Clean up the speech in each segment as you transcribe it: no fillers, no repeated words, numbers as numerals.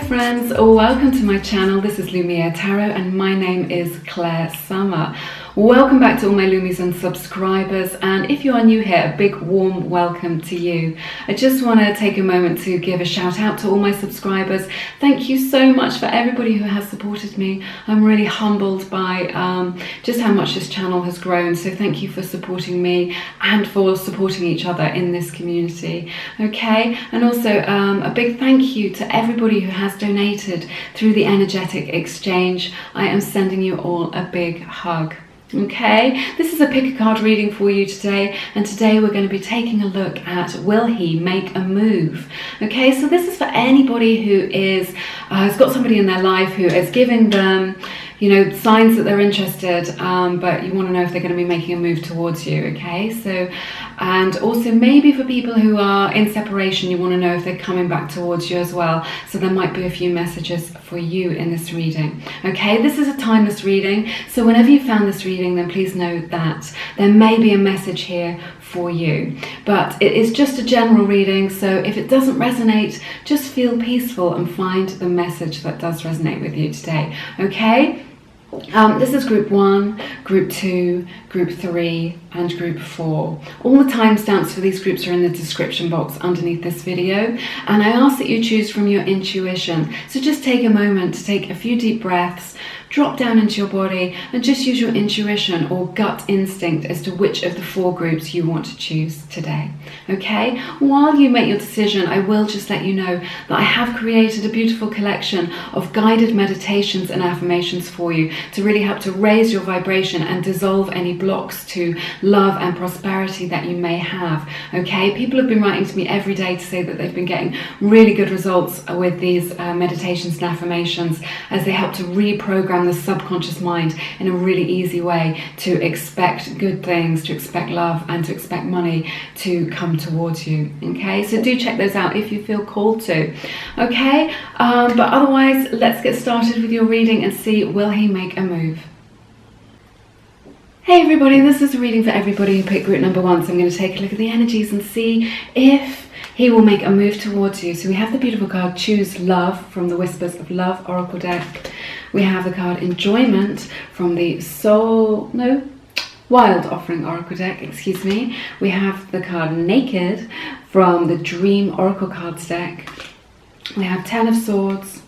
friends, welcome to my channel. This is Lumiere Tarot and my name is Clair Summer. Welcome back to all my Lumies and subscribers, and if you are new here, a big warm welcome to you. I just want to take a moment to give a shout out to all my subscribers. Thank you so much for everybody who has supported me. I'm really humbled by just how much this channel has grown, so thank you for supporting me and for supporting each other in this community. Okay, and also a big thank you to everybody who has donated through the energetic exchange. I am sending you all a big hug. Okay, this is a pick a card reading for you today, and today we're going to be taking a look at will he make a move. Okay, so this is for anybody who is has got somebody in their life who is giving them, you know, signs that they're interested, but you want to know if they're going to be making a move towards you. Okay, so, and also maybe for people who are in separation, you want to know if they're coming back towards you as well. So there might be a few messages for you in this reading. Okay, this is a timeless reading, so whenever you found this reading, then please know that there may be a message here for you, but it is just a general reading, so if it doesn't resonate, just feel peaceful and find the message that does resonate with you today. Okay, this is group 1, group 2, group 3 and group 4. All the timestamps for these groups are in the description box underneath this video, and I ask that you choose from your intuition. So just take a moment to take a few deep breaths, drop down into your body and just use your intuition or gut instinct as to which of the 4 groups you want to choose today. Okay, while you make your decision, I will just let you know that I have created a beautiful collection of guided meditations and affirmations for you to really help to raise your vibration and dissolve any blocks to love and prosperity that you may have. Okay, people have been writing to me every day to say that they've been getting really good results with these meditations and affirmations as they help to reprogram the subconscious mind in a really easy way to expect good things, to expect love and to expect money to come towards you. Okay, so do check those out if you feel called to. Okay, but otherwise let's get started with your reading and see will he make a move. Hey everybody, this is a reading for everybody who picked group number 1, so I'm going to take a look at the energies and see if he will make a move towards you. So we have the beautiful card Choose Love from the Whispers of Love Oracle deck. We have the card Enjoyment from the Wild Offering Oracle deck, excuse me. We have the card Naked from the Dream Oracle cards deck. We have 10 of Swords,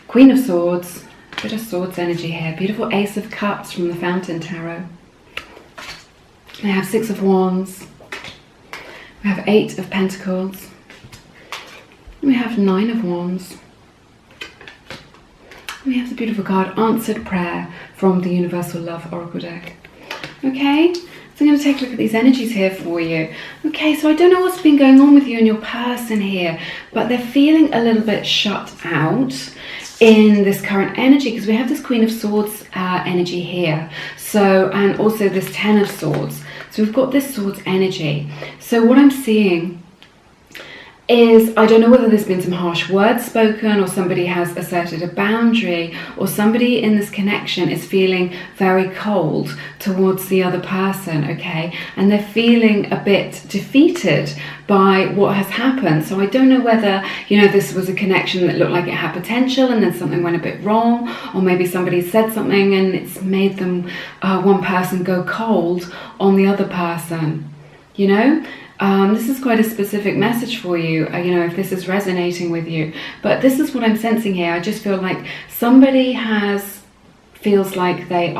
Queen of Swords, bit of Swords energy here, beautiful Ace of Cups from the Fountain Tarot. We have 6 of Wands. We have 8 of Pentacles. We have 9 of Wands. We have the beautiful card Answered Prayer from the Universal Love Oracle deck. Okay, so I'm going to take a look at these energies here for you. Okay, so I don't know what's been going on with you and your person here, but they're feeling a little bit shut out in this current energy because we have this Queen of Swords energy here. So, and also this 10 of Swords. So we've got this Swords energy. So what I'm seeing is, I don't know whether there's been some harsh words spoken or somebody has asserted a boundary or somebody in this connection is feeling very cold towards the other person, okay? And they're feeling a bit defeated by what has happened. So I don't know whether, you know, this was a connection that looked like it had potential and then something went a bit wrong, or maybe somebody said something and it's made them, one person go cold on the other person, you know? This is quite a specific message for you, you know, if this is resonating with you. But this is what I'm sensing here. I just feel like somebody feels like they've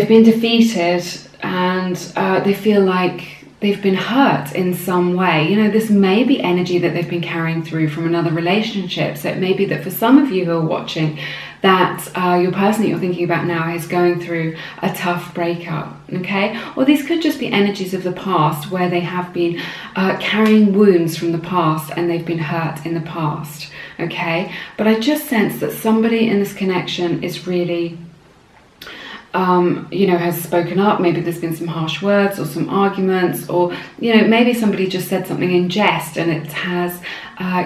been defeated and they feel like they've been hurt in some way. You know, this may be energy that they've been carrying through from another relationship. So it may be that for some of you who are watching, that your person that you're thinking about now is going through a tough breakup, okay? Or these could just be energies of the past where they have been carrying wounds from the past and they've been hurt in the past, okay? But I just sense that somebody in this connection is really you know, has spoken up. Maybe there's been some harsh words or some arguments, or, you know, maybe somebody just said something in jest and it has,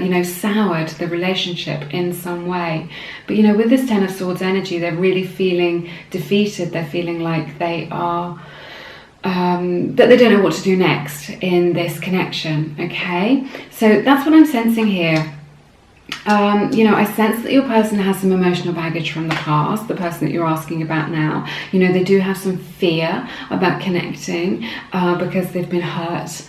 you know, soured the relationship in some way. But, you know, with this 10 of Swords energy, they're really feeling defeated. They're feeling like they are, that they don't know what to do next in this connection, okay? So that's what I'm sensing here. I sense that your person has some emotional baggage from the past, the person that you're asking about now. They do have some fear about connecting because they've been hurt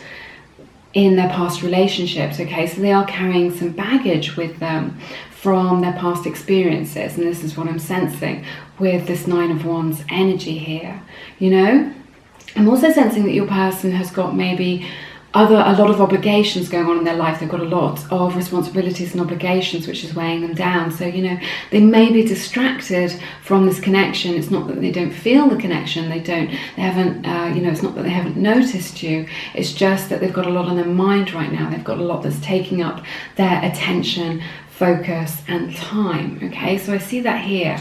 in their past relationships, okay? So they are carrying some baggage with them from their past experiences, and this is what I'm sensing with this 9 of Wands energy here, I'm also sensing that your person has got maybe a lot of obligations going on in their life. They've got a lot of responsibilities and obligations which is weighing them down. So they may be distracted from this connection. It's not that they don't feel the connection, it's not that they haven't noticed you, it's just that they've got a lot on their mind right now. They've got a lot that's taking up their attention, focus and time. Okay, so I see that here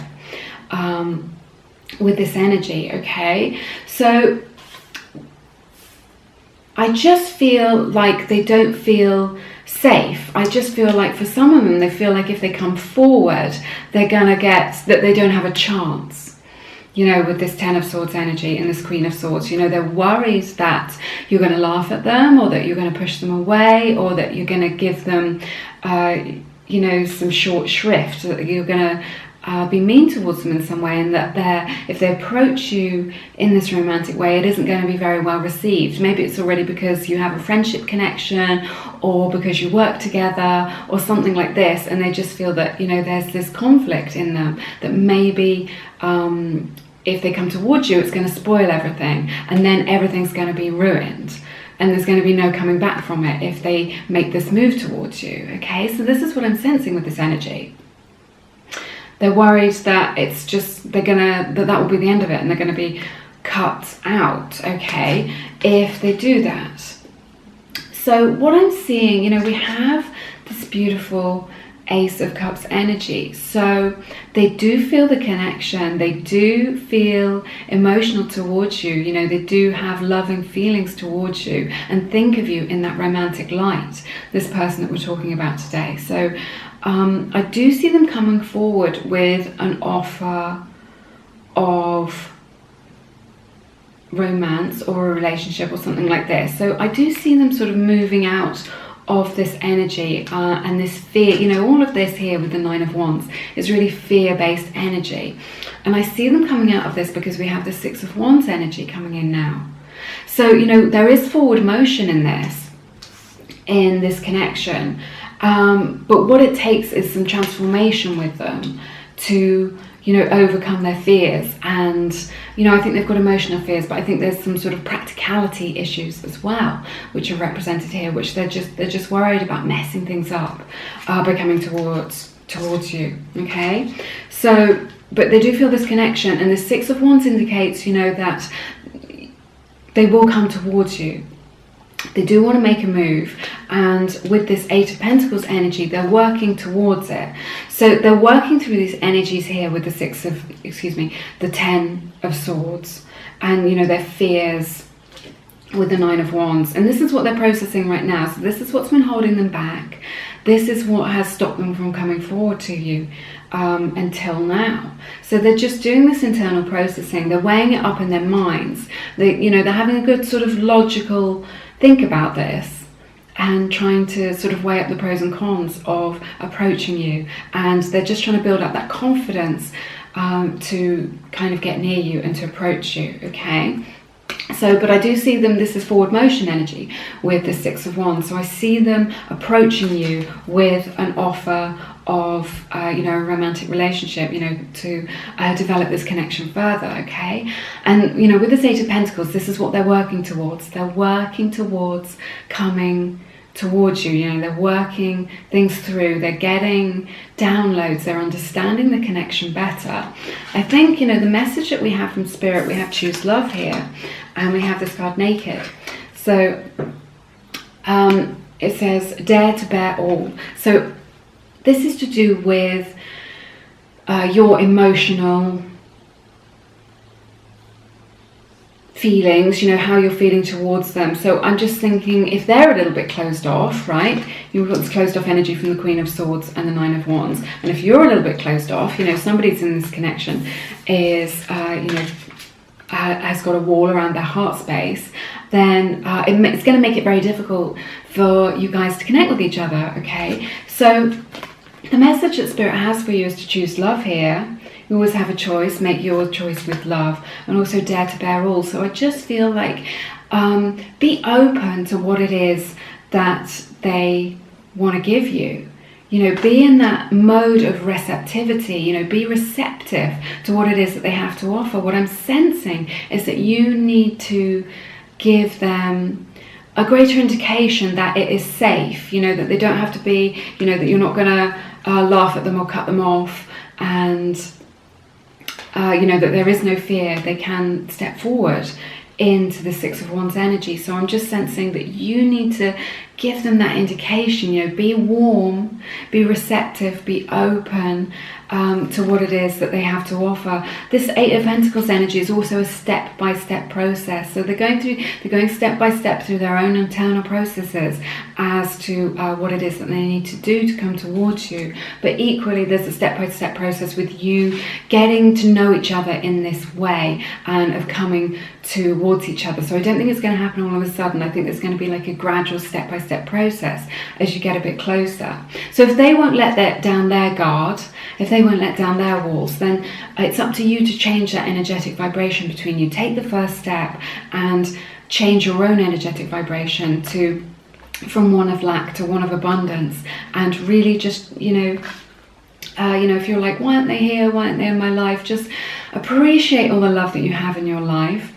with this energy. Okay, so I just feel like they don't feel safe. I just feel like for some of them, they feel like if they come forward, they're gonna get that they don't have a chance. With this 10 of Swords energy and this Queen of Swords, they're worried that you're going to laugh at them, or that you're going to push them away, or that you're going to give them, some short shrift, that you're going to be mean towards them in some way, and that if they approach you in this romantic way, it isn't going to be very well received. Maybe it's already because you have a friendship connection, or because you work together, or something like this, and they just feel that there's this conflict in them, that maybe if they come towards you, it's going to spoil everything, and then everything's going to be ruined, and there's going to be no coming back from it if they make this move towards you. Okay, so this is what I'm sensing with this energy. They're worried that it's just that will be the end of it, and they're going to be cut out, okay, if they do that. So what I'm seeing, we have this beautiful Ace of Cups energy. So they do feel the connection, they do feel emotional towards you, they do have loving feelings towards you and think of you in that romantic light, this person that we're talking about today. So I do see them coming forward with an offer of romance or a relationship or something like this. So I do see them sort of moving out of this energy and this fear. All of this here with the 9 of Wands is really fear-based energy. And I see them coming out of this because we have the 6 of Wands energy coming in now. So, there is forward motion in this connection. But what it takes is some transformation with them to, overcome their fears. And, I think they've got emotional fears, but I think there's some sort of practicality issues as well, which are represented here, which they're just worried about messing things up by coming towards you. Okay, so but they do feel this connection, and the 6 of Wands indicates, that they will come towards you. They do want to make a move, and with this 8 of Pentacles energy, they're working towards it. So they're working through these energies here with the 10 of Swords, and their fears with the 9 of Wands. And this is what they're processing right now. So this is what's been holding them back. This is what has stopped them from coming forward to you until now. So they're just doing this internal processing. They're weighing it up in their minds. They're having a good sort of logical think about this, and trying to sort of weigh up the pros and cons of approaching you. And they're just trying to build up that confidence to kind of get near you and to approach you, okay? So, but I do see them, this is forward motion energy with the 6 of Wands. So I see them approaching you with an offer of, a romantic relationship, to develop this connection further, okay? And, with this 8 of Pentacles, this is what they're working towards. They're working towards coming towards you, they're working things through, they're getting downloads, they're understanding the connection better. I think, the message that we have from Spirit, we have choose love here, and we have this card naked. So it says dare to bear all. So this is to do with your emotional feelings, how you're feeling towards them. So I'm just thinking, if they're a little bit closed off, right? You've got this closed off energy from the Queen of Swords and the 9 of Wands. And if you're a little bit closed off, somebody's in this connection is, has got a wall around their heart space, then it's going to make it very difficult for you guys to connect with each other, okay? So The message that Spirit has for you is to choose love here. You always have a choice. Make your choice with love, and also dare to bear all. So I just feel like be open to what it is that they want to give you. You know, be in that mode of receptivity, you know, be receptive to what it is that they have to offer. What I'm sensing is that you need to give them a greater indication that it is safe, you know, that they don't have to be, you know, that you're not going to laugh at them or cut them off, and, you know, that there is no fear. They can step forward into the Six of Wands energy. So I'm just sensing that you need to give them that indication, you know, be warm, be receptive, be open to what it is that they have to offer. This Eight of Pentacles energy is also a step-by-step process. So they're going step by step through their own internal processes as to what it is that they need to do to come towards you. But equally, there's a step-by-step process with you getting to know each other in this way and of coming towards each other. So I don't think it's going to happen all of a sudden. I think there's going to be like a gradual step-by-step process as you get a bit closer. So if they won't let down their guard, if they won't let down their walls, then it's up to you to change that energetic vibration between you. Take the first step and change your own energetic vibration from one of lack to one of abundance, and really just, you know, if you're like, why aren't they here? Why aren't they in my life? Just appreciate all the love that you have in your life.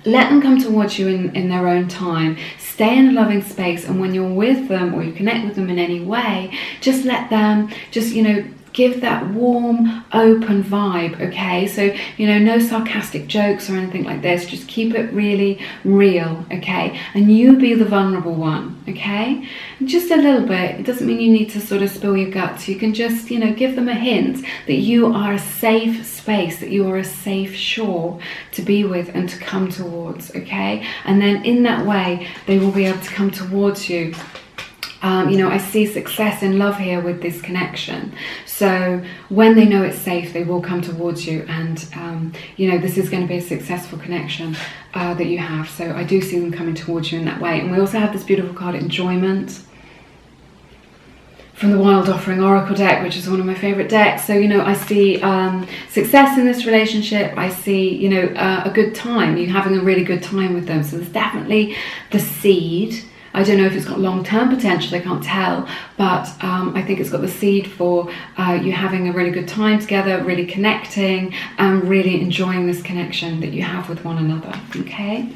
Let them come towards you in their own time. Stay in a loving space, and when you're with them or you connect with them in any way, just let them just, you know, give that warm, open vibe, okay? So, you know, no sarcastic jokes or anything like this. Just keep it really real, okay? And you be the vulnerable one, okay? Just a little bit. It doesn't mean you need to sort of spill your guts. You can just, you know, give them a hint that you are a safe space, that you are a safe shore to be with and to come towards, okay? And then in that way, they will be able to come towards you. You know, I see success in love here with this connection. So when they know it's safe, they will come towards you, and you know, this is going to be a successful connection that you have. So I do see them coming towards you in that way. And we also have this beautiful card, Enjoyment, from the Wild Offering Oracle deck, which is one of my favorite decks. So, you know, I see success in this relationship. I see, you know, a good time, you having a really good time with them. So there's definitely the seed. I don't know if it's got long-term potential, I can't tell, but I think it's got the seed for you having a really good time together, really connecting, and really enjoying this connection that you have with one another, okay?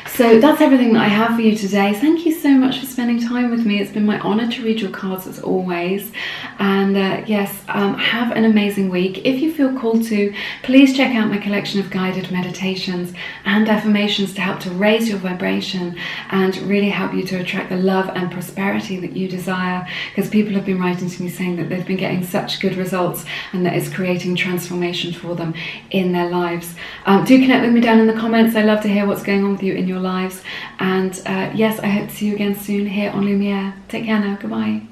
So that's everything that I have for you today. Thank you so much for spending time with me. It's been my honor to read your cards as always. And yes, have an amazing week. If you feel called to, please check out my collection of guided meditations and affirmations to help to raise your vibration and really help you to attract the love and prosperity that you desire. Because people have been writing to me saying that they've been getting such good results and that it's creating transformation for them in their lives. Do connect with me down in the comments. I love to hear what's going on with you in your lives. And yes, I hope to see you again soon here on Lumiere. Take care now. Goodbye.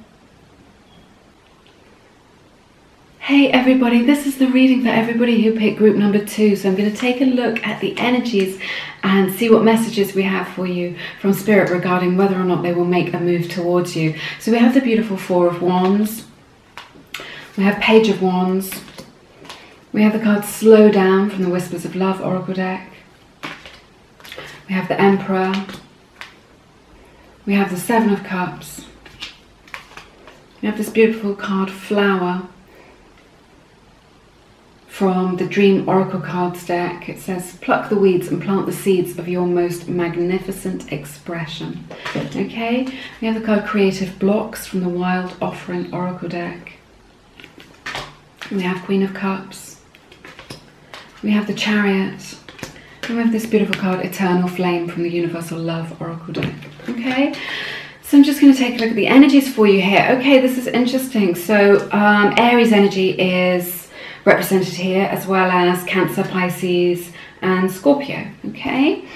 Hey everybody, this is the reading for everybody who picked group number 2. So I'm going to take a look at the energies and see what messages we have for you from Spirit regarding whether or not they will make a move towards you. So we have the beautiful Four of Wands. We have Page of Wands. We have the card Slow Down from the Whispers of Love Oracle deck. We have the Emperor. We have the Seven of Cups. We have this beautiful card Flower from the Dream Oracle cards deck. It says, pluck the weeds and plant the seeds of your most magnificent expression. Okay, we have the card Creative Blocks from the Wild Offering Oracle deck. We have Queen of Cups. We have the Chariot. And we have this beautiful card, Eternal Flame from the Universal Love Oracle deck. Okay, so I'm just going to take a look at the energies for you here. Okay, this is interesting. So Aries energy is represented here, as well as Cancer, Pisces, and Scorpio. Okay,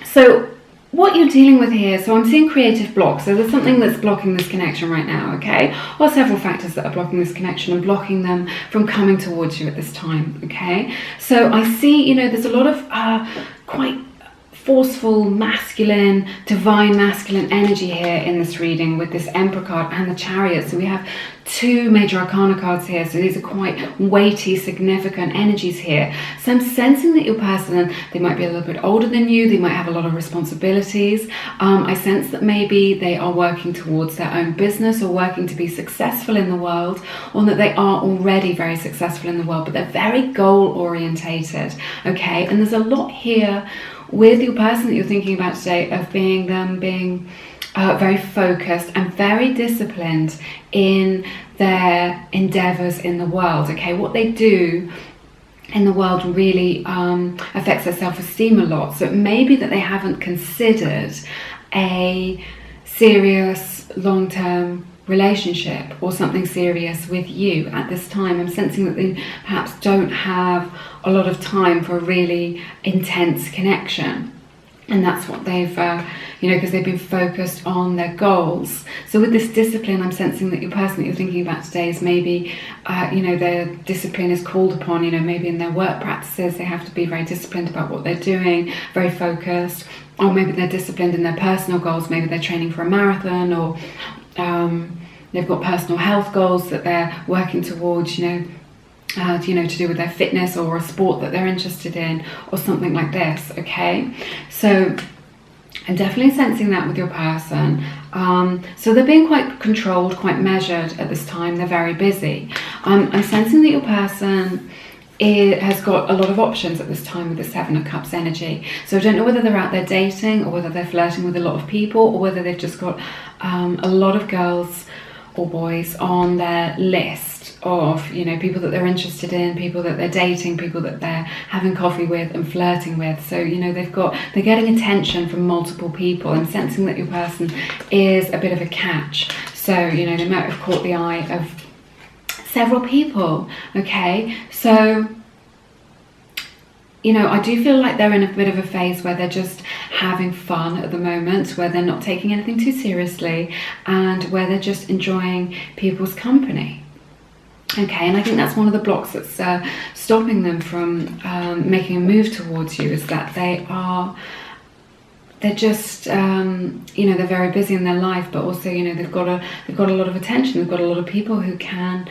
so what you're dealing with here, so I'm seeing creative blocks. So there's something that's blocking this connection right now, okay? Or several factors that are blocking this connection and blocking them from coming towards you at this time, okay? So I see, you know, there's a lot of quite forceful, masculine, divine masculine energy here in this reading with this Emperor card and the Chariot. So we have two major arcana cards here, so these are quite weighty, significant energies here. So I'm sensing that your person, they might be a little bit older than you, they might have a lot of responsibilities. I sense that maybe they are working towards their own business or working to be successful in the world, or that they are already very successful in the world, but they're very goal orientated, okay? And there's a lot here with your person that you're thinking about today of being very focused and very disciplined in their endeavors in the world, okay? What they do in the world really affects their self-esteem a lot. So it may be that they haven't considered a serious long-term relationship or something serious with you at this time. I'm sensing that they perhaps don't have a lot of time for a really intense connection. And that's what they've, because they've been focused on their goals. So with this discipline, I'm sensing that your person that you're thinking about today is maybe, their discipline is called upon, maybe in their work practices, they have to be very disciplined about what they're doing, very focused, or maybe they're disciplined in their personal goals. Maybe they're training for a marathon, or they've got personal health goals that they're working towards, to do with their fitness or a sport that they're interested in or something like this, okay? So I'm definitely sensing that with your person. So they're being quite controlled, quite measured at this time. They're very busy. I'm sensing that your person has got a lot of options at this time with the Seven of Cups energy. So I don't know whether they're out there dating or whether they're flirting with a lot of people, or whether they've just got a lot of girls or boys on their list of people that they're interested in, people that they're dating, people that they're having coffee with and flirting with. So they're getting attention from multiple people. I'm sensing that your person is a bit of a catch. So they might have caught the eye of several people, okay? So I do feel like they're in a bit of a phase where they're just having fun at the moment, where they're not taking anything too seriously, and where they're just enjoying people's company. Okay, and I think that's one of the blocks that's stopping them from making a move towards you, is that they're just they're very busy in their life, but also they've got a lot of attention. They've got a lot of people who can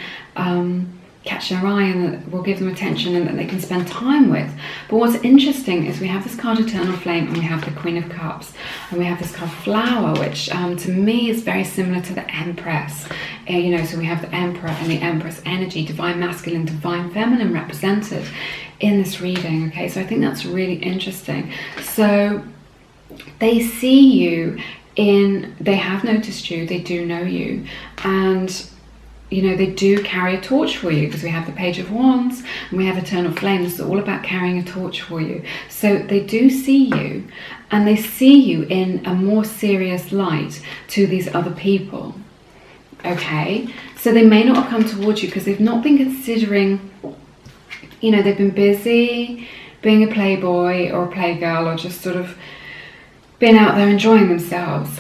catch their eye and that will give them attention and that they can spend time with. But what's interesting is we have this card Eternal Flame, and we have the Queen of Cups, and we have this card Flower, which to me is very similar to the Empress. So we have the Emperor and the Empress energy, divine masculine, divine feminine represented in this reading. Okay, so I think that's really interesting. So they see you they have noticed you, they do know you, and they do carry a torch for you, because we have the Page of Wands and we have Eternal Flame. This is all about carrying a torch for you. So they do see you, and they see you in a more serious light to these other people. Okay, so they may not have come towards you because they've not been considering, they've been busy being a playboy or a playgirl, or just sort of been out there enjoying themselves.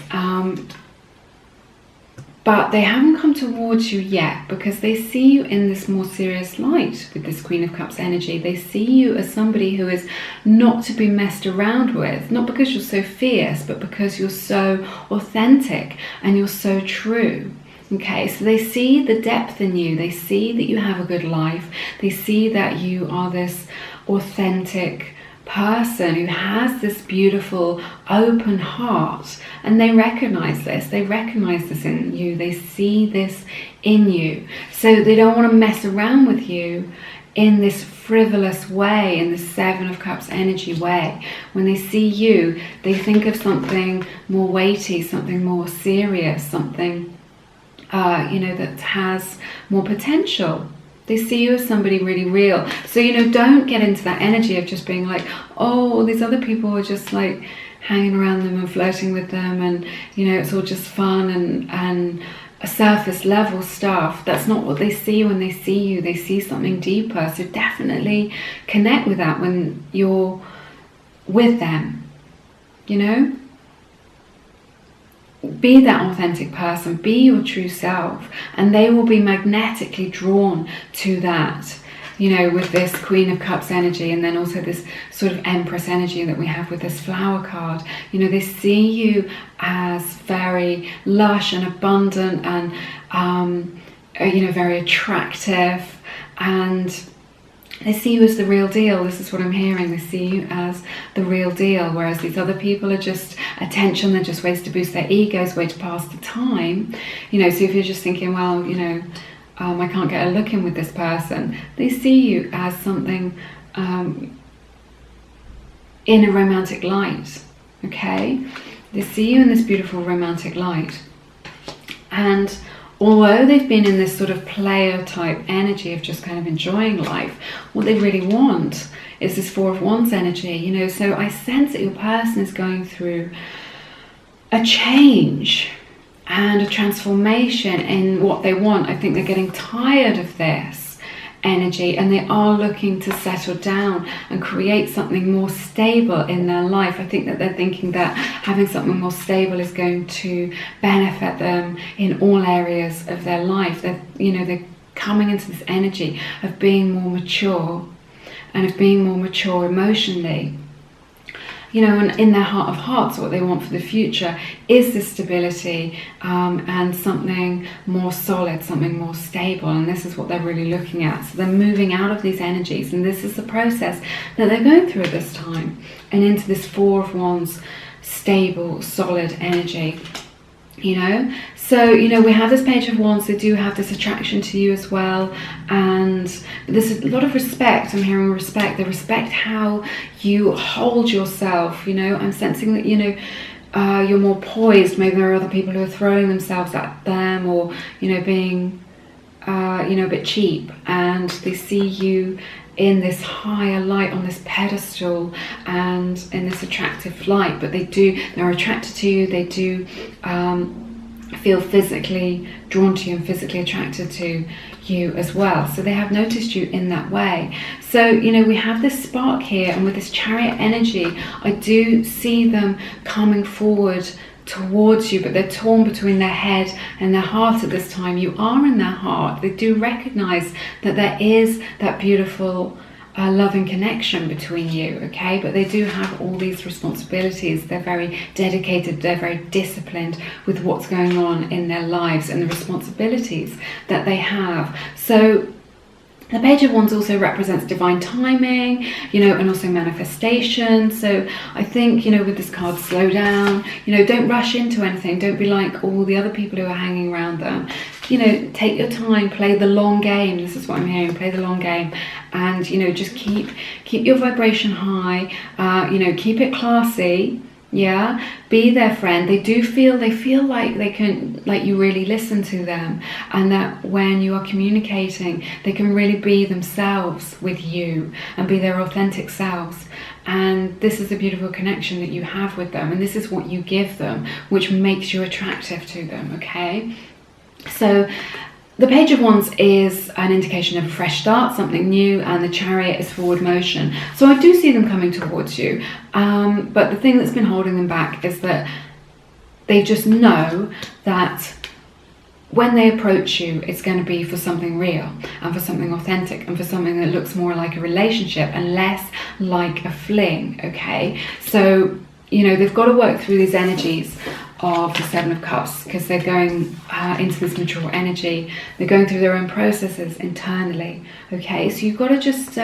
But they haven't come towards you yet because they see you in this more serious light with this Queen of Cups energy. They see you as somebody who is not to be messed around with, not because you're so fierce, but because you're so authentic and you're so true. Okay, so they see the depth in you. They see that you have a good life. They see that you are this authentic person who has this beautiful open heart, and they recognize this in you. They see this in you, so they don't want to mess around with you in this frivolous way, in the Seven of Cups energy way. When they see you, they think of something more weighty, something more serious, something that has more potential. They see you as somebody really real. So, don't get into that energy of just being like, oh, these other people are just like hanging around them and flirting with them, and, it's all just fun and a surface level stuff. That's not what they see when they see you. They see something deeper. So definitely connect with that when you're with them, Be that authentic person, be your true self, and they will be magnetically drawn to that. you know, with this Queen of Cups energy, and then also this sort of Empress energy that we have with this Flower card. You know, they see you as very lush and abundant and, you know, very attractive, and they see you as the real deal. This is what I'm hearing. They see you as the real deal, whereas these other people are just attention. They're just ways to boost their egos, way to pass the time. You know, so if you're just thinking, well, you know, I can't get a look in with this person, they see you as something in a romantic light, okay? They see you in this beautiful romantic light. And although they've been in this sort of player type energy of just kind of enjoying life, what they really want is this Four of Wands energy, you know. So I sense that your person is going through a change and a transformation in what they want. I think they're getting tired of this energy, and they are looking to settle down and create something more stable in their life. I think that they're thinking that having something more stable is going to benefit them in all areas of their life. They're, you know, they're coming into this energy of being more mature, and of being more mature emotionally. You know, and in their heart of hearts, what they want for the future is this stability and something more solid, something more stable. And this is what they're really looking at. So they're moving out of these energies, and this is the process that they're going through at this time, and into this Four of Wands, stable, solid energy. You know, so, you know, we have this Page of Wands. They do have this attraction to you as well, and there's a lot of respect. I'm hearing respect. They respect how you hold yourself. You know, I'm sensing that, you know, you're more poised. Maybe there are other people who are throwing themselves at them, or, you know, being you know, a bit cheap, and they see you in this higher light, on this pedestal, and in this attractive light. But they're attracted to you. They do feel physically drawn to you and physically attracted to you as well. So they have noticed you in that way. So, you know, we have this spark here, and with this Chariot energy, I do see them coming forward towards you, but they're torn between their head and their heart at this time. You are in their heart. They do recognize that there is that beautiful loving connection between you, okay? But they do have all these responsibilities. They're very dedicated, they're very disciplined with what's going on in their lives and the responsibilities that they have. So the Page of Wands also represents divine timing, you know, and also manifestation. So I think, you know, with this card, slow down, you know, don't rush into anything. Don't be like all the other people who are hanging around them. You know, take your time, play the long game. This is what I'm hearing, play the long game. And, you know, just keep your vibration high, you know, keep it classy. Yeah, be their friend. They feel like they can, like, you really listen to them, and that when you are communicating, they can really be themselves with you and be their authentic selves. And this is a beautiful connection that you have with them, and this is what you give them, which makes you attractive to them, okay? So the Page of Wands is an indication of a fresh start, something new, and the Chariot is forward motion. So I do see them coming towards you, but the thing that's been holding them back is that they just know that when they approach you, it's going to be for something real and for something authentic and for something that looks more like a relationship and less like a fling, okay? So, you know, they've got to work through these energies of the Seven of Cups, because they're going into this mature energy. They're going through their own processes internally, okay? So you've got to just,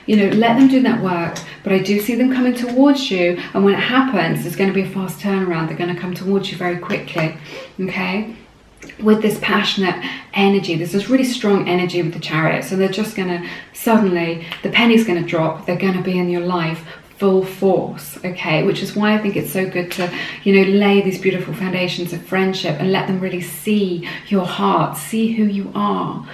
you know, let them do that work. But I do see them coming towards you, and when it happens, there's going to be a fast turnaround. They're going to come towards you very quickly, okay? With this passionate energy, there's this really strong energy with the Chariot. So they're just going to, suddenly, the penny's going to drop. They're going to be in your life full force, okay? Which is why I think it's so good to, you know, lay these beautiful foundations of friendship and let them really see your heart, see who you are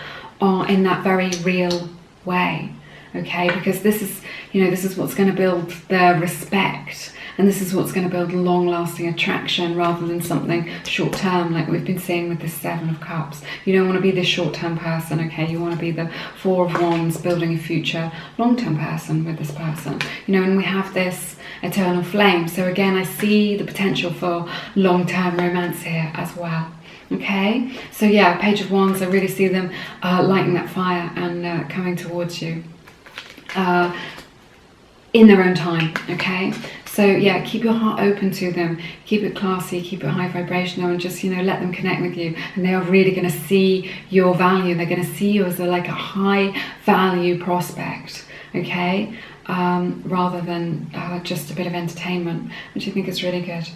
in that very real way, okay? Because this is, you know, this is what's going to build their respect, and this is what's going to build long-lasting attraction rather than something short-term like we've been seeing with this Seven of Cups. You don't want to be this short-term person, okay? You want to be the Four of Wands, building a future long-term person with this person. You know, and we have this eternal flame. So again, I see the potential for long-term romance here as well. Okay, so yeah, Page of Wands, I really see them lighting that fire and coming towards you in their own time. Okay, so yeah, keep your heart open to them, keep it classy, keep it high vibrational, and just, you know, let them connect with you. And they are really going to see your value. They're going to see you as like a high value prospect. Okay, rather than just a bit of entertainment, which I think is really good.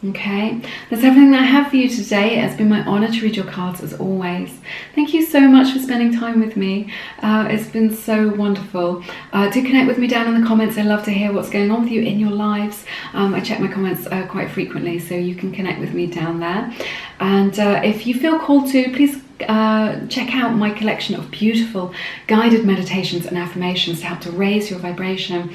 Okay, that's everything that I have for you today. It's been my honor to read your cards as always. Thank you so much for spending time with me. It's been so wonderful. Do connect with me down in the comments. I love to hear what's going on with you in your lives. I check my comments quite frequently, so you can connect with me down there. And if you feel called to, please check out my collection of beautiful guided meditations and affirmations to help to raise your vibration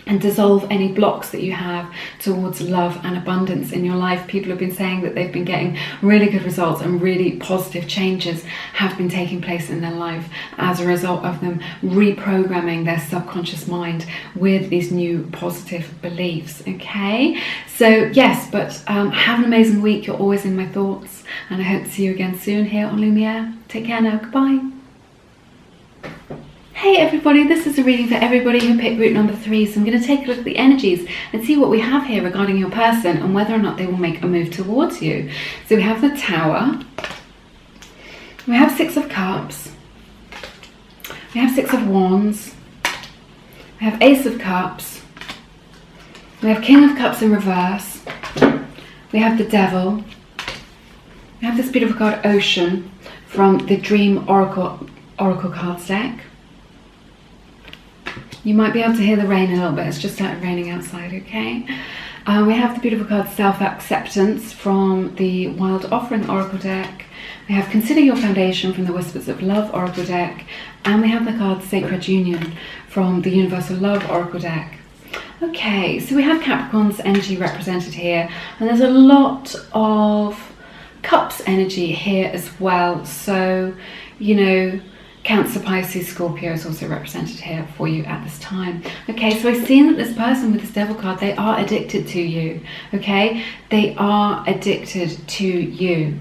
and dissolve any blocks that you have towards love and abundance in your life. People have been saying that they've been getting really good results and really positive changes have been taking place in their life as a result of them reprogramming their subconscious mind with these new positive beliefs. Okay, so yes, but have an amazing week. You're always in my thoughts, and I hope to see you again soon here on Lumiere. Take care now. Goodbye. Hey everybody, this is a reading for everybody who picked root number 3. So I'm going to take a look at the energies and see what we have here regarding your person and whether or not they will make a move towards you. So we have the Tower, we have 6 of Cups, we have 6 of Wands, we have Ace of Cups, we have King of Cups in reverse, we have the Devil, we have this beautiful card Ocean from the Dream Oracle cards deck. You might be able to hear the rain a little bit. It's just started raining outside, okay? We have the beautiful card Self-Acceptance from the Wild Offering Oracle deck. We have Consider Your Foundation from the Whispers of Love Oracle deck. And we have the card Sacred Union from the Universal Love Oracle deck. Okay, so we have Capricorn's energy represented here. And there's a lot of Cups energy here as well. So, you know, Cancer, Pisces, Scorpio is also represented here for you at this time. Okay, so I've seen that this person with this Devil card, they are addicted to you. Okay, they are addicted to you.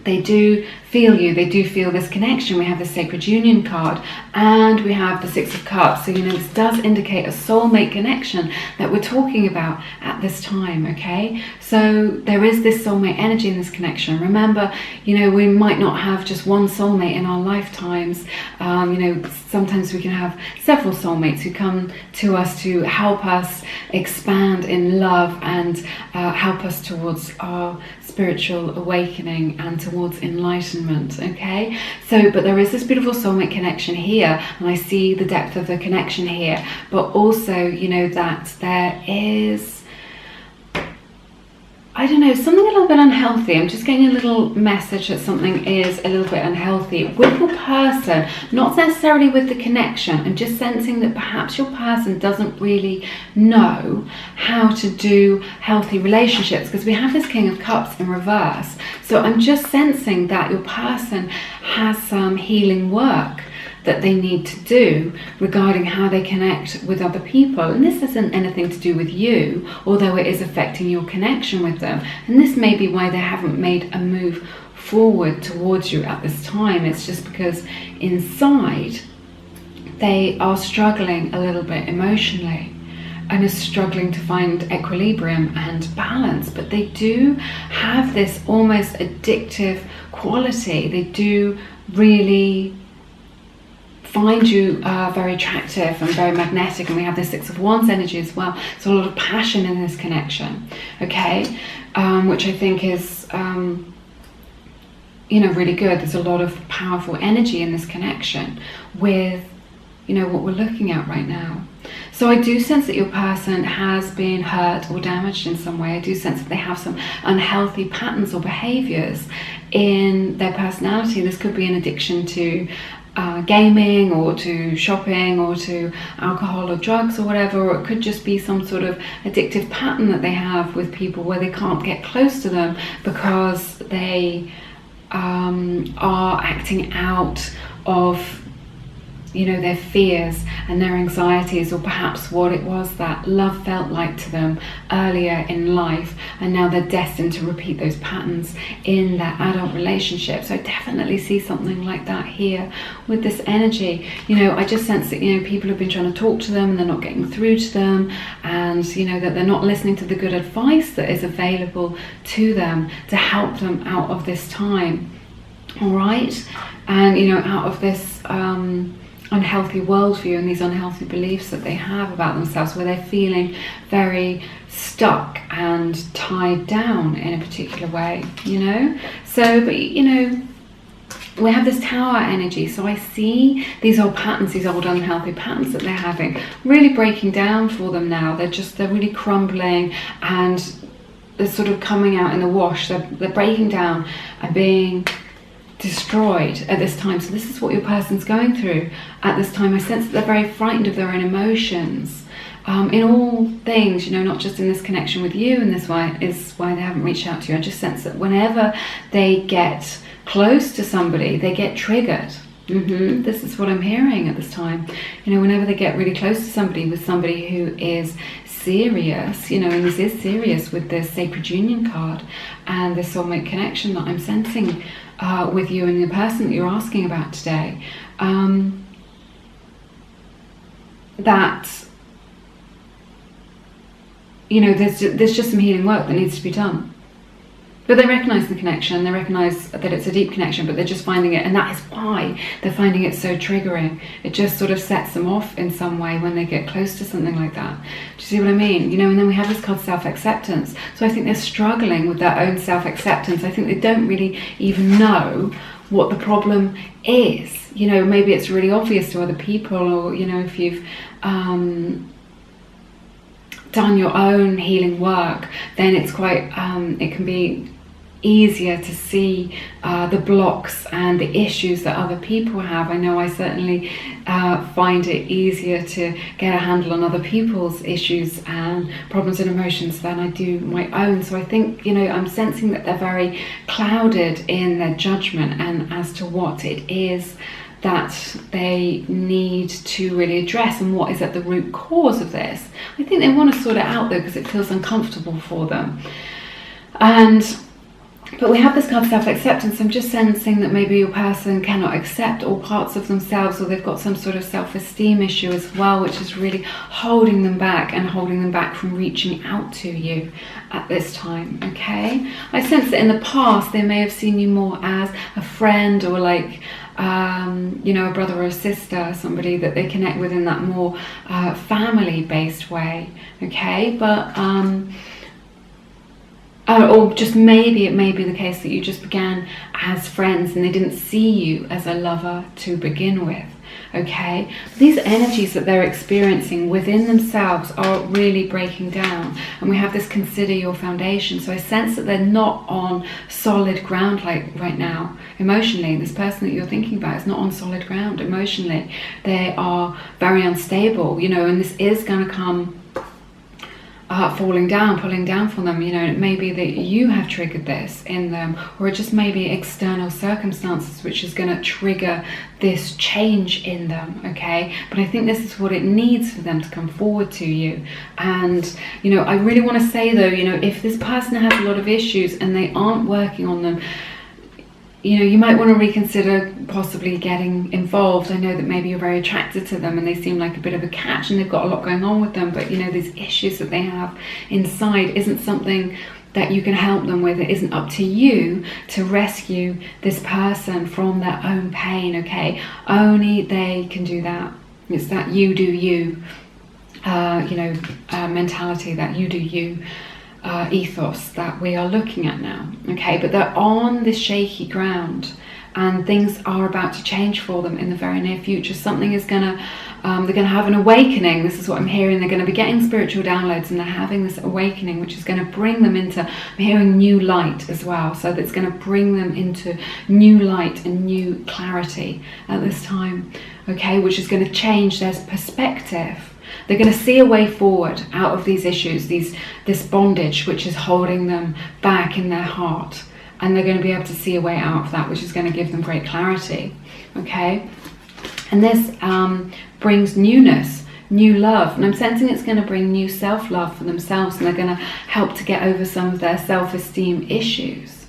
They do feel you, they do feel this connection. We have the Sacred Union card and we have the 6 of Cups. So, you know, this does indicate a soulmate connection that we're talking about at this time, okay? So there is this soulmate energy in this connection. Remember, you know, we might not have just one soulmate in our lifetimes. You know, sometimes we can have several soulmates who come to us to help us expand in love and help us towards our spiritual awakening and towards enlightenment. Okay, so but there is this beautiful soulmate connection here, and I see the depth of the connection here, but also, you know, that there is, I don't know, something a little bit unhealthy. I'm just getting a little message that something is a little bit unhealthy with your person, not necessarily with the connection. I'm just sensing that perhaps your person doesn't really know how to do healthy relationships, because we have this King of Cups in reverse. So I'm just sensing that your person has some healing work that they need to do regarding how they connect with other people. And this isn't anything to do with you, although it is affecting your connection with them. And this may be why they haven't made a move forward towards you at this time. It's just because inside they are struggling a little bit emotionally and are struggling to find equilibrium and balance. But they do have this almost addictive quality. They do really find you very attractive and very magnetic, and we have the 6 of Wands energy as well. So a lot of passion in this connection, okay, which I think is you know, really good. There's a lot of powerful energy in this connection with, you know, what we're looking at right now. So I do sense that your person has been hurt or damaged in some way. I do sense that they have some unhealthy patterns or behaviors in their personality. This could be an addiction to gaming or to shopping or to alcohol or drugs or whatever, or it could just be some sort of addictive pattern that they have with people where they can't get close to them because they are acting out of you know, their fears and their anxieties, or perhaps what it was that love felt like to them earlier in life, and now they're destined to repeat those patterns in their adult relationships. I definitely see something like that here with this energy. You know, I just sense that, you know, people have been trying to talk to them and they're not getting through to them, and you know, that they're not listening to the good advice that is available to them to help them out of this time. All right, and you know, out of this unhealthy worldview and these unhealthy beliefs that they have about themselves, where they're feeling very stuck and tied down in a particular way, you know. So, but you know, we have this Tower energy, so I see these old patterns, these old unhealthy patterns that they're having, really breaking down for them now. They're really crumbling, and they're sort of coming out in the wash. They're breaking down and being destroyed at this time. So this is what your person's going through at this time. I sense that they're very frightened of their own emotions, in all things, you know, not just in this connection with you, and this is why they haven't reached out to you. I just sense that whenever they get close to somebody, they get triggered. This is what I'm hearing at this time. You know, whenever they get really close to somebody, with somebody who is serious, you know, and this is serious with this Sacred Union card and the soulmate connection that I'm sensing with you and the person that you're asking about today, that, you know, there's just some healing work that needs to be done. But they recognize the connection, they recognize that it's a deep connection, but they're just finding it, and that is why they're finding it so triggering. It just sort of sets them off in some way when they get close to something like that. Do you see what I mean? You know, and then we have this called self-acceptance. So I think they're struggling with their own self-acceptance. I think they don't really even know what the problem is. You know, maybe it's really obvious to other people, or, you know, if you've done your own healing work, then it's quite, it can be easier to see the blocks and the issues that other people have. I know I certainly find it easier to get a handle on other people's issues and problems and emotions than I do my own. So I think, you know, I'm sensing that they're very clouded in their judgment and as to what it is that they need to really address and what is at the root cause of this. I think they want to sort it out though, because it feels uncomfortable for them. But we have this kind of self-acceptance. I'm just sensing that maybe your person cannot accept all parts of themselves, or they've got some sort of self-esteem issue as well, which is really holding them back and holding them back from reaching out to you at this time, okay? I sense that in the past they may have seen you more as a friend, or like, you know, a brother or a sister, somebody that they connect with in that more family-based way, okay? But or just maybe it may be the case that you just began as friends and they didn't see you as a lover to begin with, okay? These energies that they're experiencing within themselves are really breaking down, and we have this consider your foundation. So I sense that they're not on solid ground like right now emotionally. This person that you're thinking about is not on solid ground emotionally. They are very unstable, you know, and this is going to come falling down, pulling down from them. You know, it may be that you have triggered this in them, or it just may be external circumstances which is going to trigger this change in them, okay? But I think this is what it needs for them to come forward to you. And, you know, I really want to say though, you know, if this person has a lot of issues and they aren't working on them, you know, you might want to reconsider possibly getting involved. I know that maybe you're very attracted to them and they seem like a bit of a catch and they've got a lot going on with them, but you know, these issues that they have inside isn't something that you can help them with. It isn't up to you to rescue this person from their own pain, okay? Only they can do that. It's that you do you, mentality, that you do you ethos that we are looking at now, okay? But they're on this shaky ground and things are about to change for them in the very near future. Something is gonna, they're gonna have an awakening. This is what I'm hearing. They're gonna be getting spiritual downloads and they're having this awakening, which is gonna bring them into, I'm hearing new light as well. So that's gonna bring them into new light and new clarity at this time, okay? Which is gonna change their perspective. They're going to see a way forward out of these issues, this bondage which is holding them back in their heart, and they're going to be able to see a way out of that, which is going to give them great clarity, okay? And this brings newness, new love. And I'm sensing it's going to bring new self-love for themselves, and they're going to help to get over some of their self-esteem issues.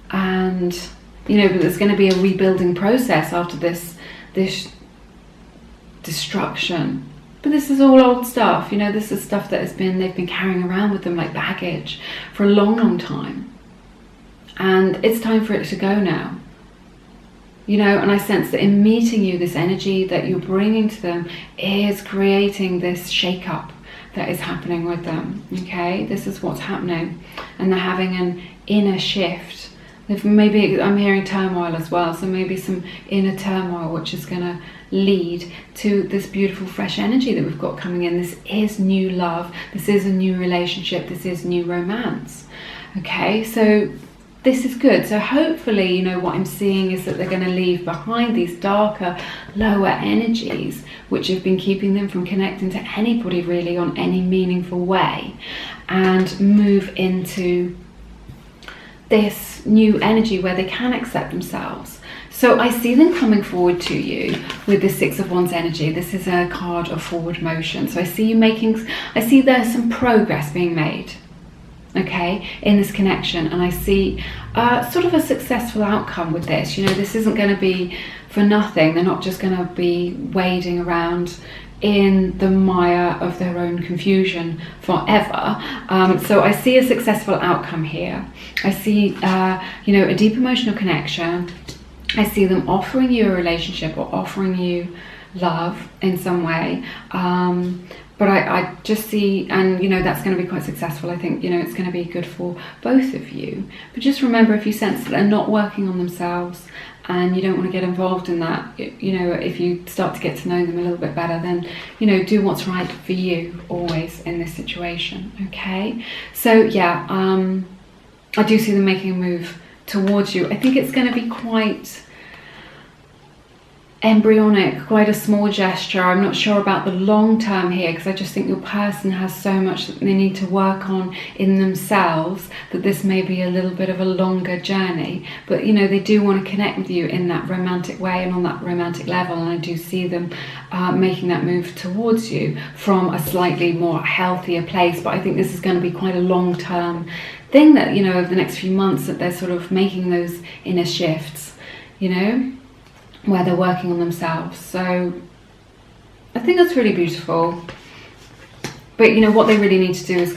And, you know, but there's going to be a rebuilding process after this destruction. But this is all old stuff, you know, this is stuff that they've been carrying around with them like baggage for a long, long time. And it's time for it to go now. You know, and I sense that in meeting you, this energy that you're bringing to them is creating this shake-up that is happening with them, okay? This is what's happening. And they're having an inner shift. Maybe I'm hearing turmoil as well, so maybe some inner turmoil which is going to lead to this beautiful fresh energy that we've got coming in. This is new love, this is a new relationship, this is new romance. Okay, so this is good. So hopefully, you know, what I'm seeing is that they're going to leave behind these darker, lower energies which have been keeping them from connecting to anybody really on any meaningful way, and move into this new energy where they can accept themselves. So I see them coming forward to you with the Six of Wands energy. This is a card of forward motion. So I see there's some progress being made, okay, in this connection. And I see sort of a successful outcome with this. You know, this isn't going to be for nothing. They're not just going to be wading around in the mire of their own confusion forever. So I see a successful outcome here. I see, you know, a deep emotional connection. I see them offering you a relationship or offering you love in some way. But I just see, and you know, that's going to be quite successful. I think, you know, it's going to be good for both of you. But just remember, if you sense that they're not working on themselves and you don't want to get involved in that, you know, if you start to get to know them a little bit better, then, you know, do what's right for you always in this situation, okay? So yeah, I do see them making a move towards you. I think it's going to be quite embryonic, quite a small gesture. I'm not sure about the long term here, because I just think your person has so much that they need to work on in themselves that this may be a little bit of a longer journey. But you know, they do want to connect with you in that romantic way and on that romantic level, and I do see them making that move towards you from a slightly more healthier place. But I think this is going to be quite a long term thing, that, you know, over the next few months, that they're sort of making those inner shifts, you know, where they're working on themselves. So I think that's really beautiful. But you know, what they really need to do is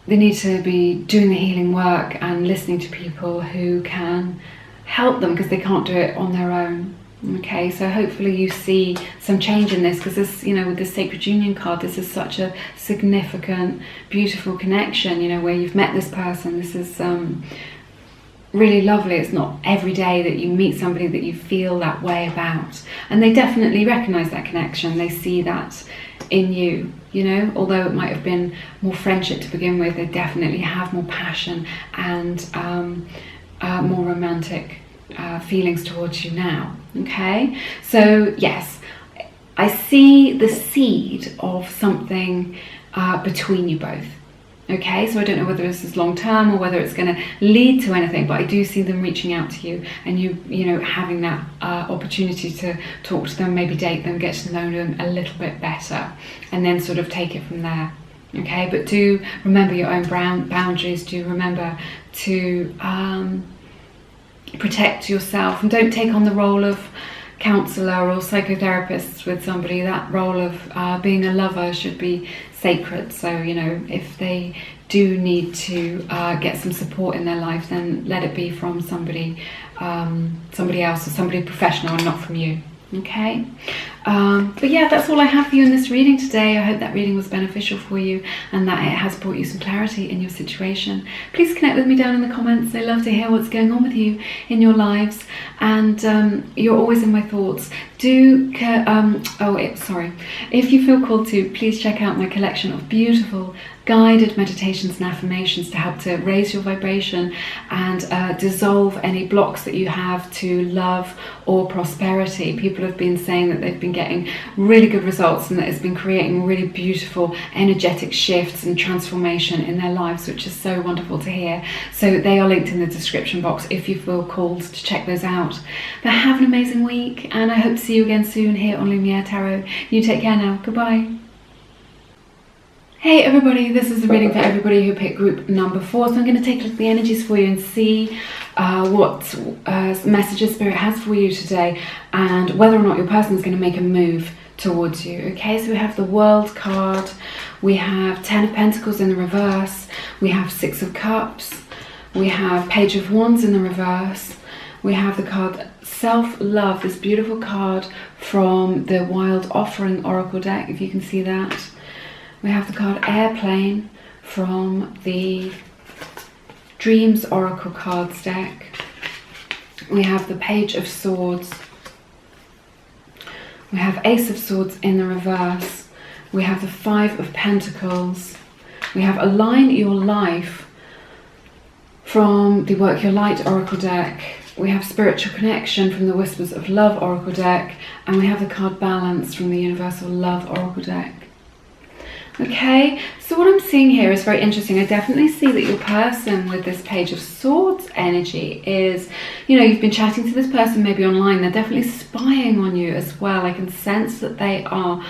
they need to be doing the healing work and listening to people who can help them, because they can't do it on their own. Okay, so hopefully you see some change in this, because this, you know, with this Sacred Union card, this is such a significant, beautiful connection, you know, where you've met this person. This is really lovely. It's not every day that you meet somebody that you feel that way about, and they definitely recognize that connection. They see that in you, you know, although it might have been more friendship to begin with, they definitely have more passion and more romantic feelings towards you now. Okay, so yes, I see the seed of something between you both. Okay, so I don't know whether this is long term or whether it's going to lead to anything, but I do see them reaching out to you, and you know, having that opportunity to talk to them, maybe date them, get to know them a little bit better, and then sort of take it from there. Okay, but do remember your own boundaries. Do remember to protect yourself, and don't take on the role of counsellor or psychotherapist with somebody. That role of being a lover should be sacred. So, you know, if they do need to get some support in their life, then let it be from somebody else, or somebody professional, and not from you. Okay, but yeah, that's all I have for you in this reading today. I hope that reading was beneficial for you, and that it has brought you some clarity in your situation. Please connect with me down in the comments. I love to hear what's going on with you in your lives, and you're always in my thoughts. If you feel called to, please check out my collection of beautiful guided meditations and affirmations to help to raise your vibration and dissolve any blocks that you have to love or prosperity. People have been saying that they've been getting really good results and that it's been creating really beautiful energetic shifts and transformation in their lives, which is so wonderful to hear. So they are linked in the description box if you feel called to check those out. But have an amazing week, and I hope to see you again soon here on Lumiere Tarot. You take care now. Goodbye. Hey everybody, this is the reading for everybody who picked group number 4. So I'm going to take a look at the energies for you and see what messages Spirit has for you today, and whether or not your person is going to make a move towards you. Okay, so we have the World card, we have 10 of Pentacles in the reverse, we have 6 of Cups, we have Page of Wands in the reverse, we have the card Self-Love, this beautiful card from the Wild Offering Oracle deck, if you can see that. We have the card Airplane from the Dreams Oracle cards deck. We have the Page of Swords. We have Ace of Swords in the reverse. We have the 5 of Pentacles. We have Align Your Life from the Work Your Light Oracle deck. We have Spiritual Connection from the Whispers of Love Oracle deck. And we have the card Balance from the Universal Love Oracle deck. Okay, so what I'm seeing here is very interesting. I definitely see that your person with this Page of Swords energy is, you know, you've been chatting to this person maybe online. They're definitely spying on you as well. I can sense that they are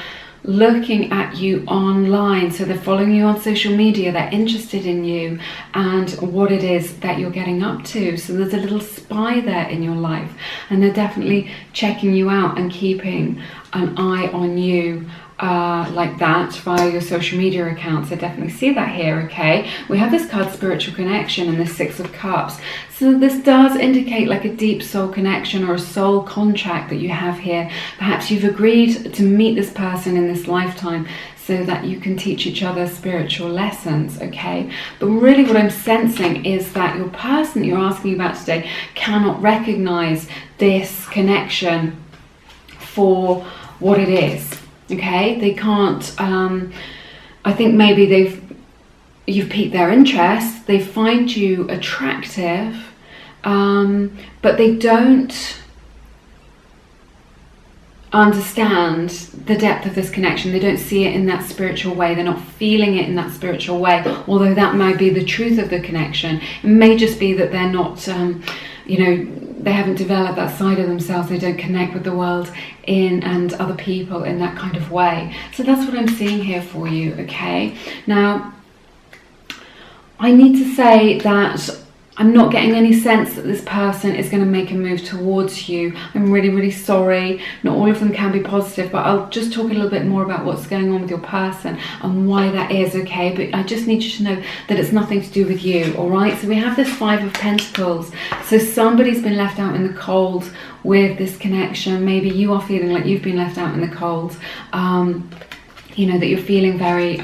looking at you online. So they're following you on social media. They're interested in you and what it is that you're getting up to. So there's a little spy there in your life. And they're definitely checking you out and keeping an eye on you. Like that via your social media accounts. I definitely see that here. Okay, we have this card Spiritual Connection and the 6 of Cups, so this does indicate like a deep soul connection or a soul contract that you have here. Perhaps you've agreed to meet this person in this lifetime so that you can teach each other spiritual lessons. Okay, but really what I'm sensing is that your person that you're asking about today cannot recognize this connection for what it is. Okay, they can't, I think maybe you've piqued their interest, they find you attractive, but they don't understand the depth of this connection. They don't see it in that spiritual way. They're not feeling it in that spiritual way, although that might be the truth of the connection. It may just be that they're not, you know, they haven't developed that side of themselves. They don't connect with the world and other people in that kind of way. So that's what I'm seeing here for you. Okay, now I need to say that I'm not getting any sense that this person is going to make a move towards you. I'm really, really sorry. Not all of them can be positive, but I'll just talk a little bit more about what's going on with your person and why that is, okay? But I just need you to know that it's nothing to do with you, all right? So we have this 5 of Pentacles. So somebody's been left out in the cold with this connection. Maybe you are feeling like you've been left out in the cold. You know, that you're feeling very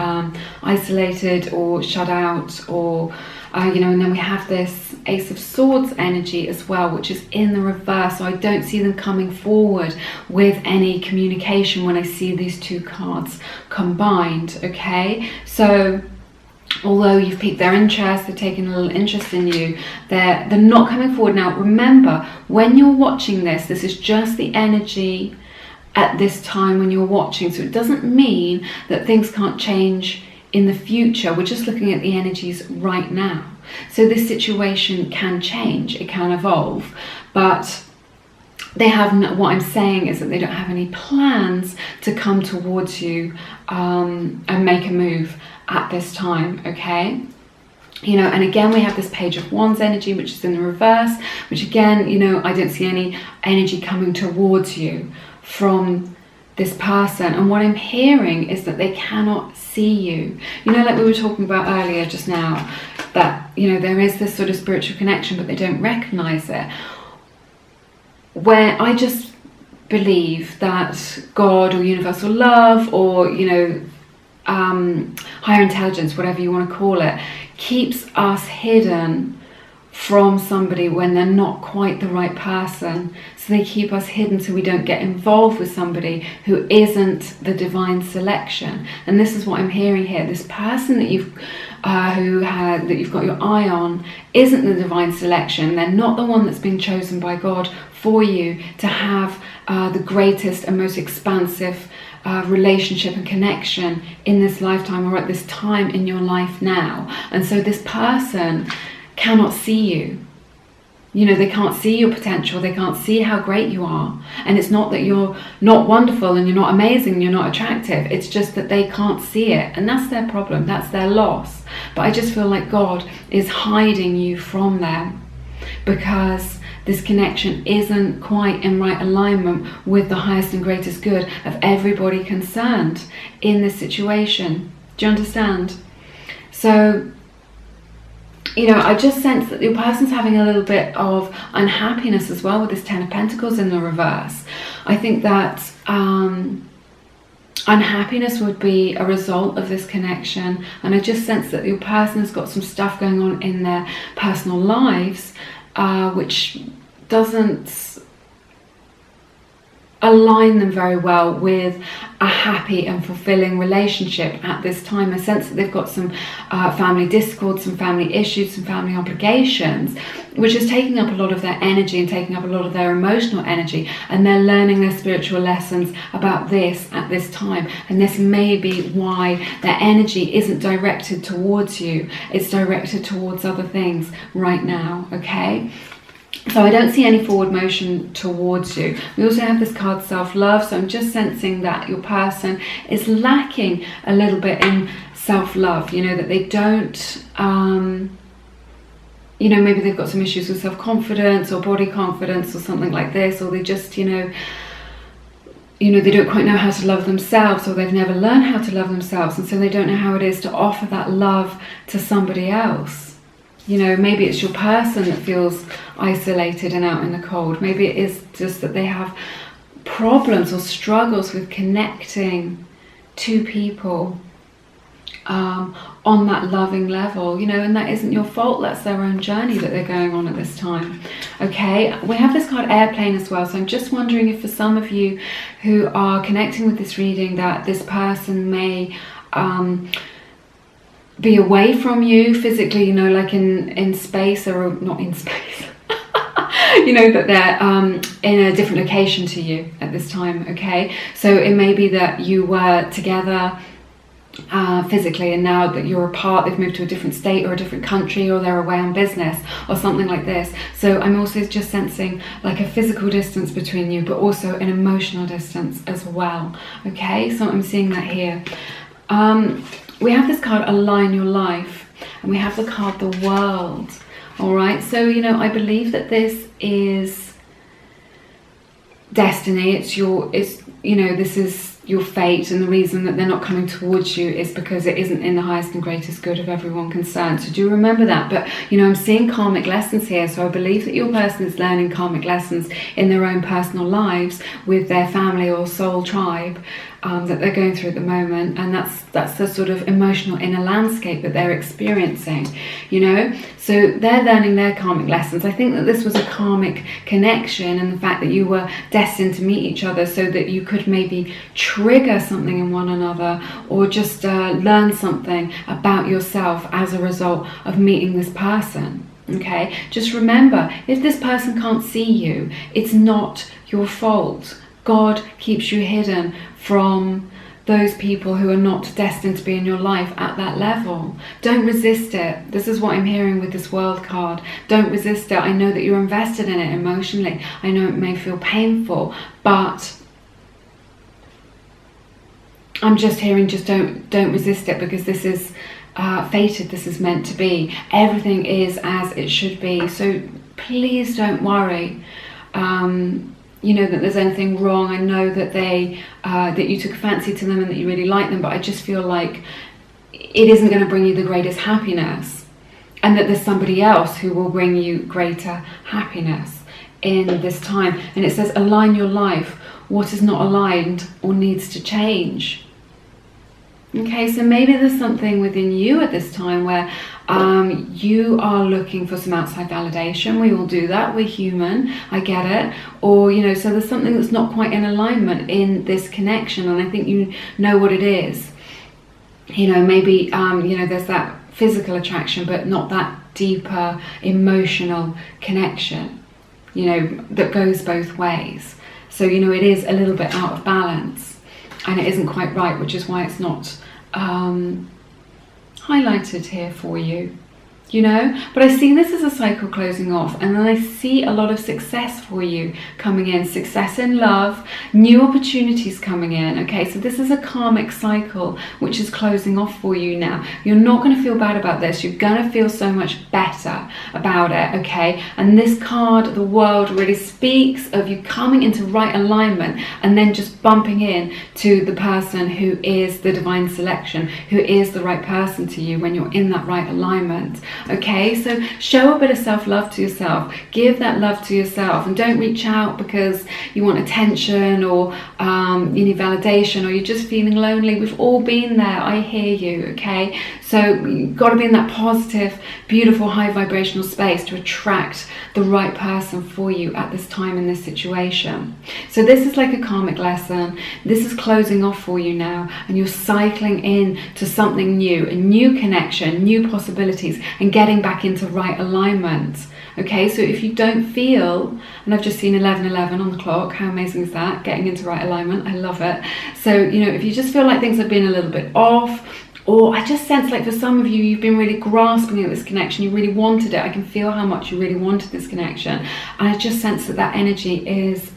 isolated or shut out, or you know, and then we have this Ace of Swords energy as well, which is in the reverse. So I don't see them coming forward with any communication when I see these two cards combined. Okay, so although you've piqued their interest, they're taking a little interest in you, they're not coming forward. Now remember, when you're watching this is just the energy at this time when you're watching, so it doesn't mean that things can't change in the future. We're just looking at the energies right now. So this situation can change, it can evolve, but they have no, what I'm saying is that they don't have any plans to come towards you and make a move at this time. Okay, you know, and again we have this Page of Wands energy, which is in the reverse, which again, you know, I don't see any energy coming towards you from this person. And what I'm hearing is that they cannot see you. You know, like we were talking about earlier just now, that, you know, there is this sort of spiritual connection, but they don't recognize it. Where I just believe that God or universal love, or, you know, higher intelligence, whatever you want to call it, keeps us hidden from somebody when they're not quite the right person. So they keep us hidden so we don't get involved with somebody who isn't the divine selection. And this is what I'm hearing here. This person that you've got your eye on isn't the divine selection. They're not the one that's been chosen by God for you to have the greatest and most expansive relationship and connection in this lifetime or at this time in your life now. And so this person cannot see you. You know, they can't see your potential. They can't see how great you are. And it's not that you're not wonderful and you're not amazing, you're not attractive. It's just that they can't see it. And that's their problem. That's their loss. But I just feel like God is hiding you from them because this connection isn't quite in right alignment with the highest and greatest good of everybody concerned in this situation. Do you understand? So, you know, I just sense that your person's having a little bit of unhappiness as well with this Ten of Pentacles in the reverse. I think that unhappiness would be a result of this connection. And I just sense that your person has got some stuff going on in their personal lives which doesn't align them very well with a happy and fulfilling relationship at this time. I sense that they've got some family discord, some family issues, some family obligations, which is taking up a lot of their energy and taking up a lot of their emotional energy, and they're learning their spiritual lessons about this at this time. And this may be why their energy isn't directed towards you, it's directed towards other things right now, okay? So I don't see any forward motion towards you. We also have this card self-love. So I'm just sensing that your person is lacking a little bit in self-love. You know, that they don't, you know, maybe they've got some issues with self-confidence or body confidence or something like this. Or they just, you know, they don't quite know how to love themselves, or they've never learned how to love themselves. And so they don't know how it is to offer that love to somebody else. You know, maybe it's your person that feels isolated and out in the cold. Maybe it is just that they have problems or struggles with connecting to people on that loving level, you know, and that isn't your fault. That's their own journey that they're going on at this time. Okay, we have this card airplane as well. So I'm just wondering if for some of you who are connecting with this reading, that this person may be away from you physically, you know, like in space, or not in space, you know, that they're in a different location to you at this time, okay? So it may be that you were together physically, and now that you're apart, they've moved to a different state or a different country, or they're away on business or something like this. So I'm also just sensing like a physical distance between you, but also an emotional distance as well, okay? So I'm seeing that here. We have this card, Align Your Life, and we have the card, The World. All right, so, you know, I believe that this is destiny. It's you know, this is your fate, and the reason that they're not coming towards you is because it isn't in the highest and greatest good of everyone concerned. So do remember that. But, you know, I'm seeing karmic lessons here. So I believe that your person is learning karmic lessons in their own personal lives with their family or soul tribe that they're going through at the moment, and that's the sort of emotional inner landscape that they're experiencing, you know. So they're learning their karmic lessons. I think that this was a karmic connection, and the fact that you were destined to meet each other so that you could maybe trigger something in one another, or just learn something about yourself as a result of meeting this person. Okay, just remember, if this person can't see you, it's not your fault. God keeps you hidden from those people who are not destined to be in your life at that level. Don't resist it. This is what I'm hearing with this World card. Don't resist it. I know that you're invested in it emotionally. I know it may feel painful, but I'm just hearing, just don't resist it, because this is fated. This is meant to be. Everything is as it should be. So please don't worry. You know, that there's anything wrong. I know that that you took a fancy to them and that you really like them, but I just feel like it isn't going to bring you the greatest happiness, and that there's somebody else who will bring you greater happiness in this time. And it says, align your life. What is not aligned or needs to change? Okay, so maybe there's something within you at this time where you are looking for some outside validation. We all do that. We're human. I get it. Or, you know, so there's something that's not quite in alignment in this connection, and I think you know what it is. You know, maybe, you know, there's that physical attraction, but not that deeper emotional connection, you know, that goes both ways. So, you know, it is a little bit out of balance and it isn't quite right, which is why it's not highlighted here for you, you know. But I see this as a cycle closing off, and then I see a lot of success for you coming in, success in love, new opportunities coming in. Okay, so this is a karmic cycle which is closing off for you now. You're not going to feel bad about this. You're going to feel so much better about it. Okay, and this card, the World, really speaks of you coming into right alignment and then just bumping in to the person who is the divine selection, who is the right person to you when you're in that right alignment. Okay, so show a bit of self-love to yourself. Give that love to yourself, and don't reach out because you want attention or you need validation, or you're just feeling lonely. We've all been there. I hear you. Okay, so you've got to be in that positive, beautiful, high vibrational space to attract the right person for you at this time in this situation. So this is like a karmic lesson. This is closing off for you now, and you're cycling in to something new, a new connection, new possibilities, and getting back into right alignment. Okay, so if you don't feel, and I've just seen 11:11 on the clock, how amazing is that? Getting into right alignment, I love it. So, you know, if you just feel like things have been a little bit off, or I just sense like for some of you, you've been really grasping at this connection, you really wanted it. I can feel how much you really wanted this connection. And I just sense that that energy is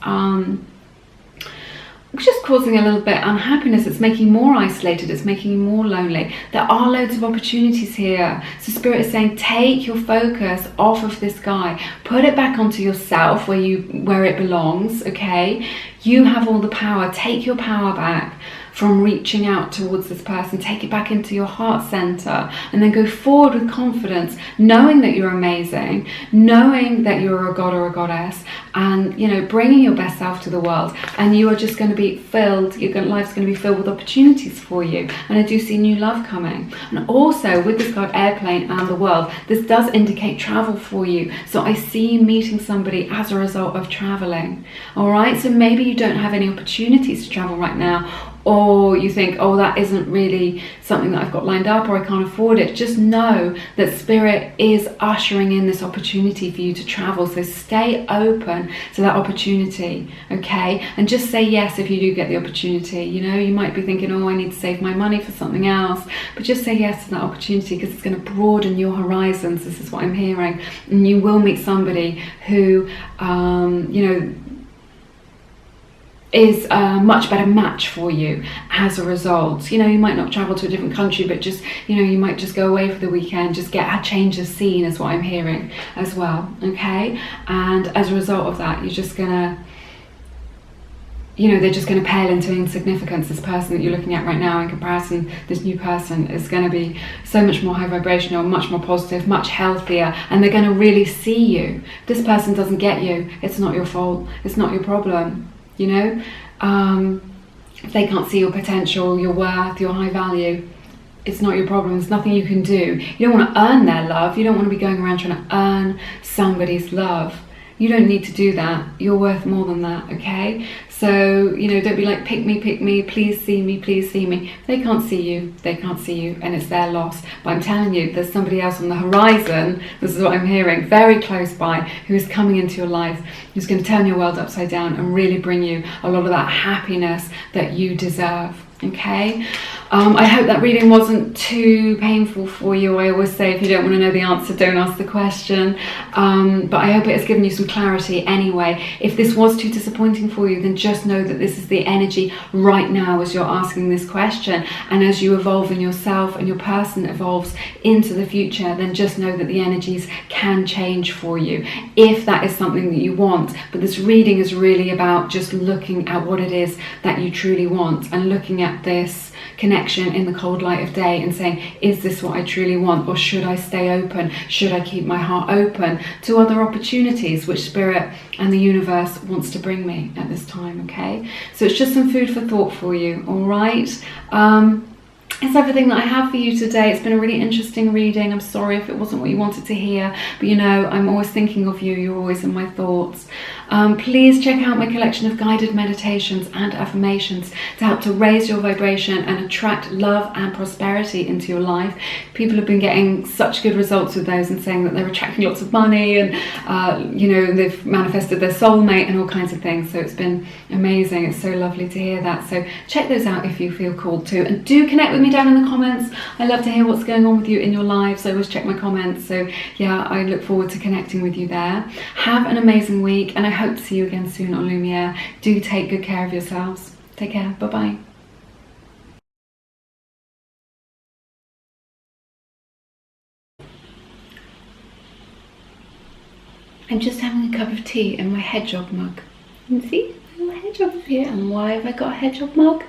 just causing a little bit unhappiness. It's making you more isolated. It's making you more lonely. There are loads of opportunities here. So Spirit is saying, take your focus off of this guy. Put it back onto yourself where it belongs, okay? You have all the power. Take your power back from reaching out towards this person. Take it back into your heart center, and then go forward with confidence, knowing that you're amazing, knowing that you're a god or a goddess, and, you know, bringing your best self to the world. And you are just going to be filled, life's going to be filled with opportunities for you. And I do see new love coming. And also with this card, airplane and the World, this does indicate travel for you. So I see you meeting somebody as a result of traveling. All right, so maybe you don't have any opportunities to travel right now, or you think, oh, that isn't really something that I've got lined up, or I can't afford it. Just know that Spirit is ushering in this opportunity for you to travel. So stay open to that opportunity, okay? And just say yes if you do get the opportunity. You know, you might be thinking, oh, I need to save my money for something else. But just say yes to that opportunity, because it's going to broaden your horizons. This is what I'm hearing. And you will meet somebody who, you know, is a much better match for you as a result. You know, you might not travel to a different country, but just, you know, you might just go away for the weekend, just get a change of scene is what I'm hearing as well, okay? And as a result of that, you're just gonna, you know, they're just going to pale into insignificance. This person that you're looking at right now, in comparison, this new person is going to be so much more high vibrational, much more positive, much healthier, and they're going to really see you. If this person doesn't get you, it's not your fault, it's not your problem. You know, if they can't see your potential, your worth, your high value, it's not your problem. There's nothing you can do. You don't want to earn their love. You don't want to be going around trying to earn somebody's love. You don't need to do that. You're worth more than that, okay? So, you know, don't be like, pick me, please see me, please see me. They can't see you, and it's their loss. But I'm telling you, there's somebody else on the horizon, this is what I'm hearing, very close by, who is coming into your life, who's going to turn your world upside down and really bring you a lot of that happiness that you deserve. Okay, I hope that reading wasn't too painful for you. I always say, if you don't want to know the answer, don't ask the question, but I hope it has given you some clarity anyway. If this was too disappointing for you, then just know that this is the energy right now as you're asking this question, and as you evolve in yourself and your person evolves into the future, then just know that the energies can change for you if that is something that you want. But this reading is really about just looking at what it is that you truly want, and looking at this connection in the cold light of day and saying, is this what I truly want, or should I stay open? Should I keep my heart open to other opportunities which Spirit and the universe wants to bring me at this time? Okay, so it's just some food for thought for you. All right, it's everything that I have for you today. It's been a really interesting reading. I'm sorry if it wasn't what you wanted to hear, but you know, I'm always thinking of you. You're always in my thoughts. Please check out my collection of guided meditations and affirmations to help to raise your vibration and attract love and prosperity into your life. People have been getting such good results with those and saying that they're attracting lots of money and, you know, they've manifested their soulmate and all kinds of things. So it's been amazing. It's so lovely to hear that. So check those out if you feel called to. And do connect with me down in the comments. I love to hear what's going on with you in your lives. I always check my comments. So yeah, I look forward to connecting with you there. Have an amazing week, and I hope to see you again soon on Lumiere. Do take good care of yourselves. Take care. Bye-bye. I'm just having a cup of tea in my hedgehog mug. You can see a little hedgehog here. And why have I got a hedgehog mug?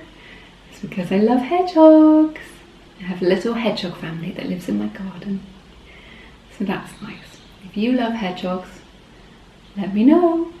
It's because I love hedgehogs. I have a little hedgehog family that lives in my garden. So that's nice. If you love hedgehogs, let me know.